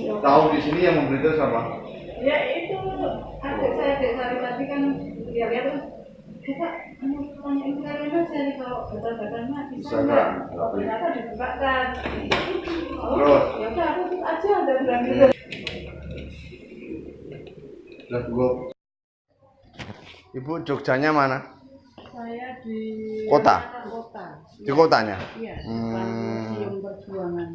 Tahu di sini yang memberitahu siapa? Ya itu adik saya Dek Sari tadi kan dia lihat tuh. Pak, tanyain ke Karina cari kalau gatal-gatalnya bisa nggak? Oh, ternyata dibukakan. Oh, Terus? ya udah aku ikut aja dan bilang gitu. Sudah cukup. Ibu Jogjanya mana? Saya di Kota? Kota. Di kotanya? Iya, Museum Perjuangan.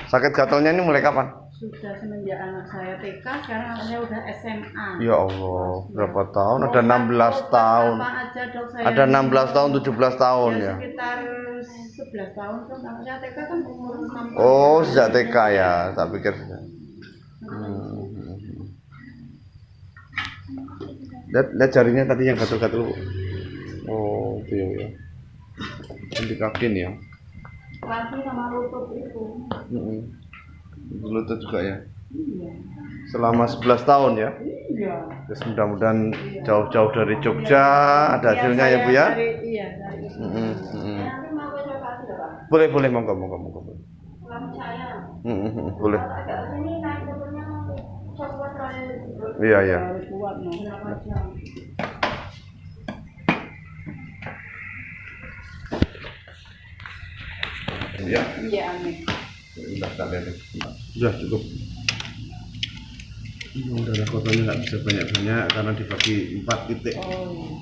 Sakit gatalnya ini mulai kapan? Sudah semenjak anak saya TK, sekarang anaknya udah SMA. Ya Allah, berapa tahun? Ada 16 tahun. Apa aja dok saya? Ada 16 tahun, 17 tahun ya. Sekitar 11 tahun kan anaknya TK kan umur 6 tahun. Oh, sejak TK ya, tak pikir. Lihat jarinya tadi yang gatal-gatal. Oh, itu ya. Di kakin ya. Kaki sama lutut itu. Lutut juga ya. Iya. Selama 11 tahun ya. Iya. Terus mudah-mudahan jauh-jauh dari Jogja ada hasilnya ya Bu ya. Iya, dari itu. Nanti mau ke lokasi ya Pak? Boleh, monggo. Pulang saya. Boleh. Agak sini naik motornya mau coba terakhir. Iya. Kuat mau berapa jam? Ya. Iya, amin. Sudah cukup. Darah kotornya nggak bisa banyak-banyak karena dibagi 4 titik. Oh.